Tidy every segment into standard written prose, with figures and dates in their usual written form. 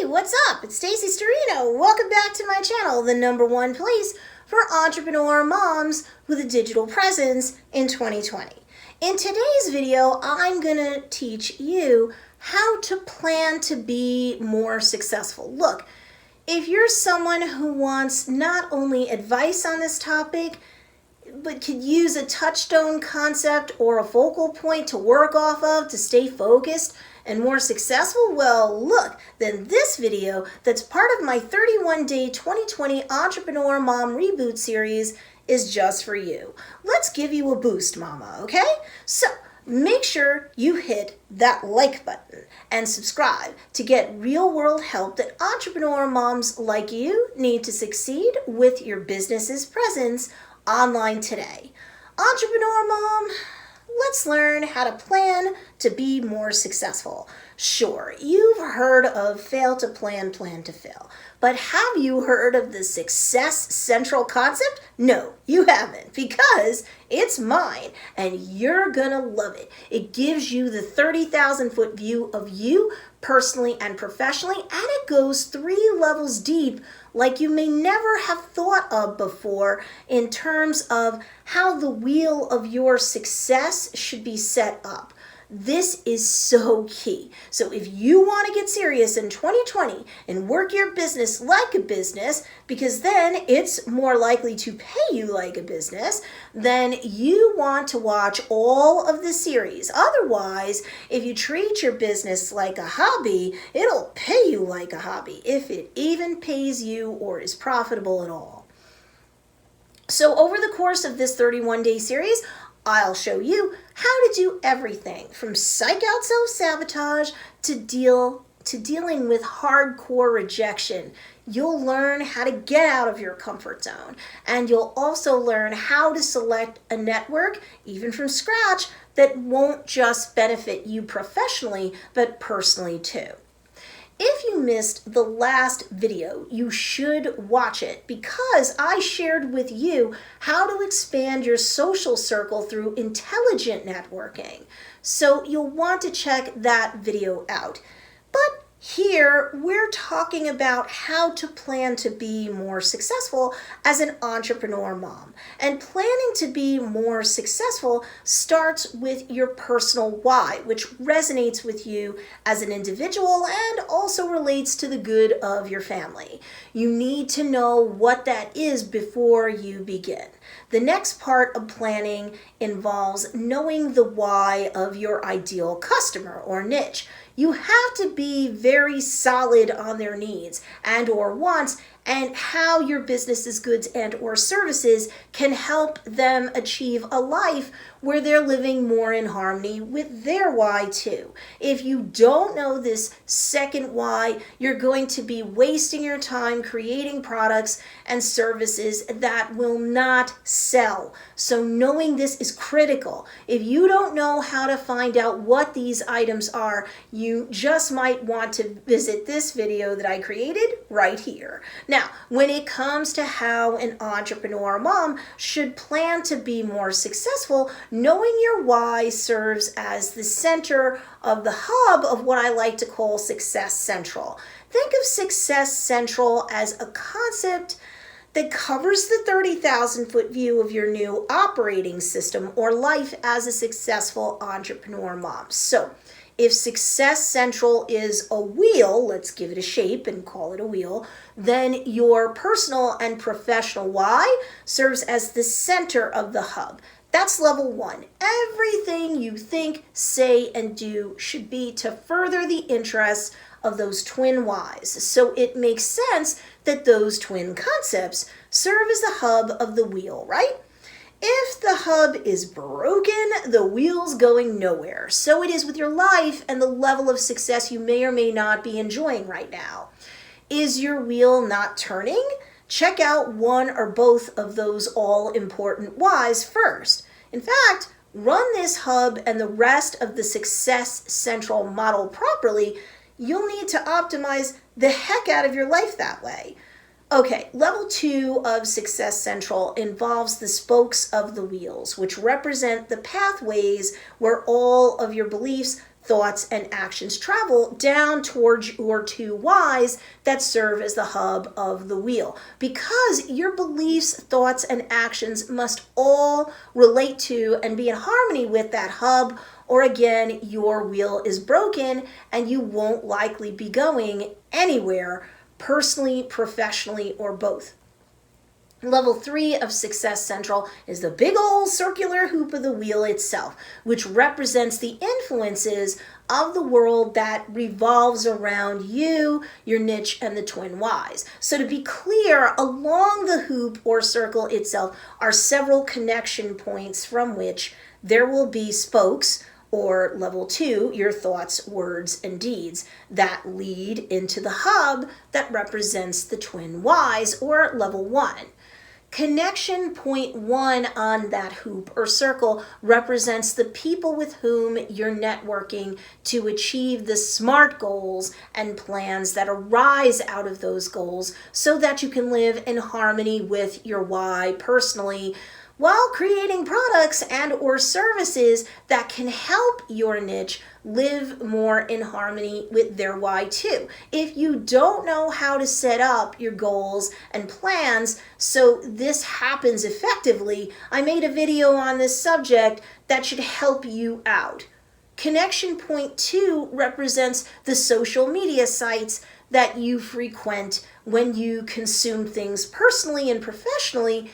what's up? It's Stacy Storino. Welcome back to my channel, the #1 place for entrepreneur moms with a digital presence in 2020. In today's video, I'm gonna teach you how to plan to be more successful. Look, if you're someone who wants not only advice on this topic, but could use a touchstone concept or a focal point to work off of to stay focused and more successful, well, look, then this video that's part of my 31-day 2020 Entrepreneur Mom Reboot series is just for you. Let's give you a boost, mama, okay? So make sure you hit that like button and subscribe to get real-world help that entrepreneur moms like you need to succeed with your business's presence online today. Entrepreneur mom, let's learn how to plan to be more successful. Sure, you've heard of fail to plan, plan to fail. But have you heard of the Success Central concept? No, you haven't, because it's mine and you're gonna love it. It gives you the 30,000-foot view of you personally and professionally, and it goes 3 levels deep like you may never have thought of before in terms of how the wheel of your success should be set up. This is so key. So if you want to get serious in 2020 and work your business like a business, because then it's more likely to pay you like a business, then you want to watch all of the series. Otherwise, if you treat your business like a hobby, it'll pay you like a hobby, if it even pays you or is profitable at all. So over the course of this 31-day series, I'll show you how to do everything from psych out self-sabotage to dealing with hardcore rejection. You'll learn how to get out of your comfort zone, and you'll also learn how to select a network, even from scratch, that won't just benefit you professionally, but personally too. If you missed the last video, you should watch it, because I shared with you how to expand your social circle through intelligent networking. So you'll want to check that video out. But here, we're talking about how to plan to be more successful as an entrepreneur mom. And planning to be more successful starts with your personal why, which resonates with you as an individual and also relates to the good of your family. You need to know what that is before you begin. The next part of planning involves knowing the why of your ideal customer or niche. You have to be very solid on their needs and or wants, and how your business's goods and or services can help them achieve a life where they're living more in harmony with their why too. If you don't know this second why, you're going to be wasting your time creating products and services that will not sell. So knowing this is critical. If you don't know how to find out what these items are, you just might want to visit this video that I created right here. Now, when it comes to how an entrepreneur mom should plan to be more successful, knowing your why serves as the center of the hub of what I like to call Success Central. Think of Success Central as a concept that covers the 30,000-foot view of your new operating system or life as a successful entrepreneur mom. So if Success Central is a wheel, let's give it a shape and call it a wheel, then your personal and professional why serves as the center of the hub. That's level 1. Everything you think, say, and do should be to further the interests of those twin whys. So it makes sense that those twin concepts serve as the hub of the wheel, right? If the hub is broken, the wheel's going nowhere. So it is with your life and the level of success you may or may not be enjoying right now. Is your wheel not turning? Check out one or both of those all-important whys first. In fact, run this hub and the rest of the Success Central model properly, you'll need to optimize the heck out of your life that way. Okay, level 2 of Success Central involves the spokes of the wheels, which represent the pathways where all of your beliefs, thoughts and actions travel down towards your two whys that serve as the hub of the wheel. Because your beliefs, thoughts, and actions must all relate to and be in harmony with that hub, or again, your wheel is broken and you won't likely be going anywhere personally, professionally, or both. Level 3 of Success Central is the big old circular hoop of the wheel itself, which represents the influences of the world that revolves around you, your niche, and the twin whys. So to be clear, along the hoop or circle itself are several connection points from which there will be spokes, or level 2, your thoughts, words, and deeds that lead into the hub that represents the twin whys, or level 1. Connection point 1 on that hoop or circle represents the people with whom you're networking to achieve the SMART goals and plans that arise out of those goals so that you can live in harmony with your why personally, while creating products and or services that can help your niche live more in harmony with their why too. If you don't know how to set up your goals and plans so this happens effectively, I made a video on this subject that should help you out. Connection point 2 represents the social media sites that you frequent when you consume things personally and professionally,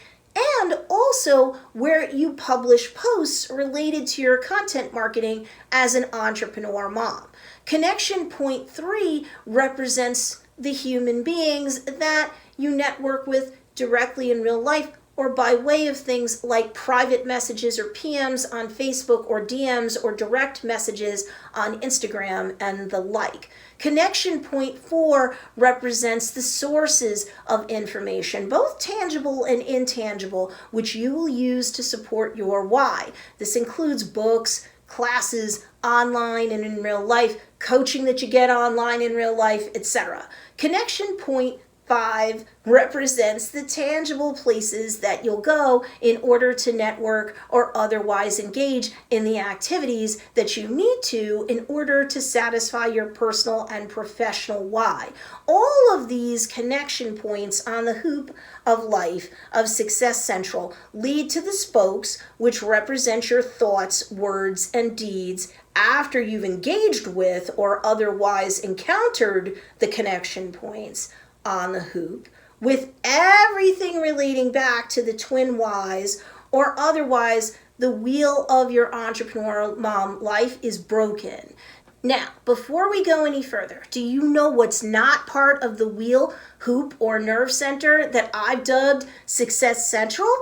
and also where you publish posts related to your content marketing as an entrepreneur mom. Connection point 3 represents the human beings that you network with directly in real life or by way of things like private messages or PMs on Facebook or DMs or direct messages on Instagram and the like. Connection point 4 represents the sources of information, both tangible and intangible, which you will use to support your why. This includes books, classes, online and in real life, coaching that you get online in real life, etc. Connection point 5 represents the tangible places that you'll go in order to network or otherwise engage in the activities that you need to in order to satisfy your personal and professional why. All of these connection points on the hoop of life of Success Central lead to the spokes, which represent your thoughts, words, and deeds after you've engaged with or otherwise encountered the connection points on the hoop, with everything relating back to the twin whys, or otherwise the wheel of your entrepreneur mom life is broken. Now, before we go any further, do you know what's not part of the wheel, hoop, or nerve center that I've dubbed Success Central?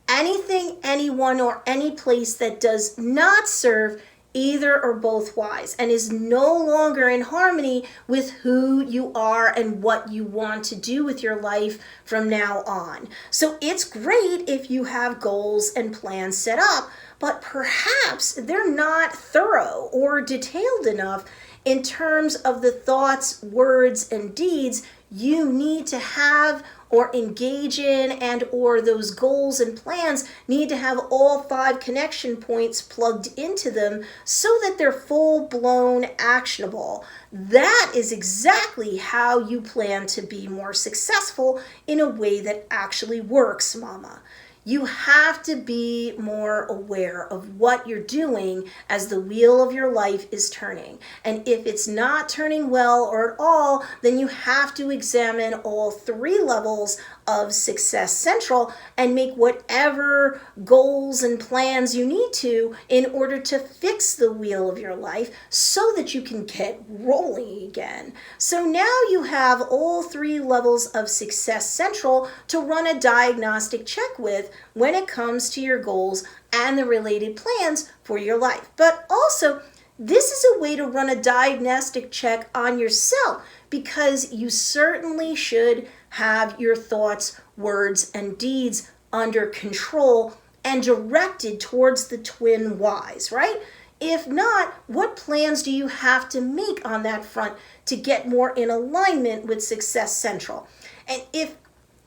Anything, anyone, or any place that does not serve either or both whys and is no longer in harmony with who you are and what you want to do with your life from now on. So it's great if you have goals and plans set up, but perhaps they're not thorough or detailed enough in terms of the thoughts, words, and deeds you need to have or engage in, and or those goals and plans need to have all 5 connection points plugged into them so that they're full-blown actionable. That is exactly how you plan to be more successful in a way that actually works, mama. You have to be more aware of what you're doing as the wheel of your life is turning. And if it's not turning well or at all, then you have to examine all 3 levels of Success Central and make whatever goals and plans you need to in order to fix the wheel of your life so that you can get rolling again. So now you have all 3 levels of Success Central to run a diagnostic check with when it comes to your goals and the related plans for your life. But also, this is a way to run a diagnostic check on yourself, because you certainly should have your thoughts, words, and deeds under control and directed towards the twin whys, right? If not, what plans do you have to make on that front to get more in alignment with Success Central? And if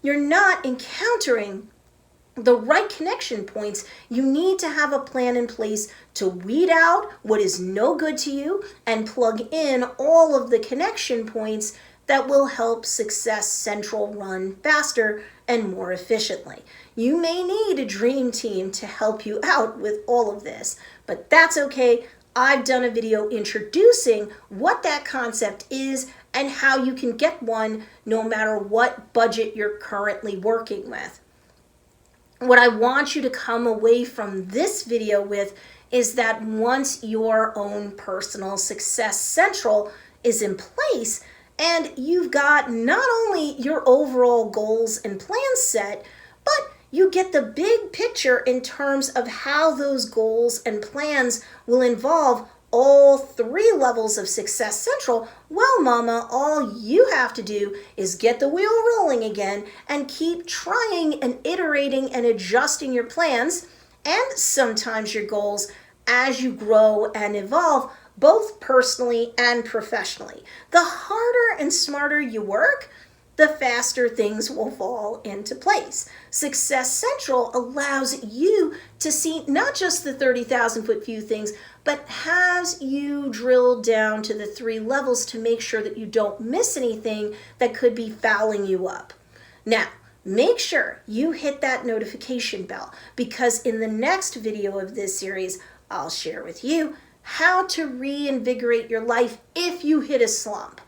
you're not encountering the right connection points, you need to have a plan in place to weed out what is no good to you and plug in all of the connection points that will help Success Central run faster and more efficiently. You may need a dream team to help you out with all of this, but that's okay. I've done a video introducing what that concept is and how you can get one no matter what budget you're currently working with. What I want you to come away from this video with is that once your own personal Success Central is in place and you've got not only your overall goals and plans set, but you get the big picture in terms of how those goals and plans will involve all 3 levels of Success Central, well, mama, all you have to do is get the wheel rolling again and keep trying and iterating and adjusting your plans and sometimes your goals as you grow and evolve, both personally and professionally. The harder and smarter you work, the faster things will fall into place. Success Central allows you to see not just the 30,000-foot view things, but has you drill down to the 3 levels to make sure that you don't miss anything that could be fouling you up. Now, make sure you hit that notification bell, because in the next video of this series, I'll share with you how to reinvigorate your life if you hit a slump.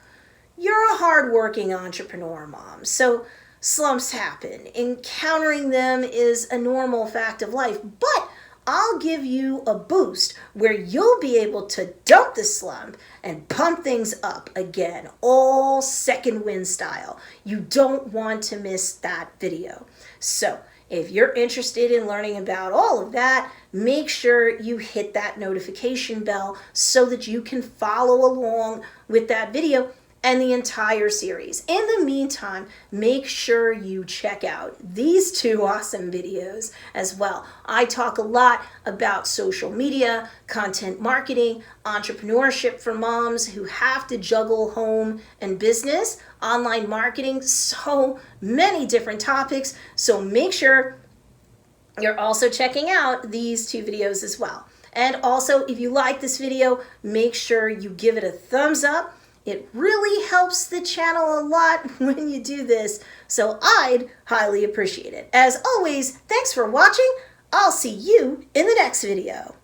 You're a hardworking entrepreneur, mom, so slumps happen. Encountering them is a normal fact of life, but I'll give you a boost where you'll be able to dump the slump and pump things up again, all second wind style. You don't want to miss that video. So if you're interested in learning about all of that, make sure you hit that notification bell so that you can follow along with that video and the entire series. In the meantime, make sure you check out these 2 awesome videos as well. I talk a lot about social media, content marketing, entrepreneurship for moms who have to juggle home and business, online marketing, so many different topics. So make sure you're also checking out these 2 videos as well. And also, if you like this video, make sure you give it a thumbs up. It really helps the channel a lot when you do this, so I'd highly appreciate it. As always, thanks for watching. I'll see you in the next video.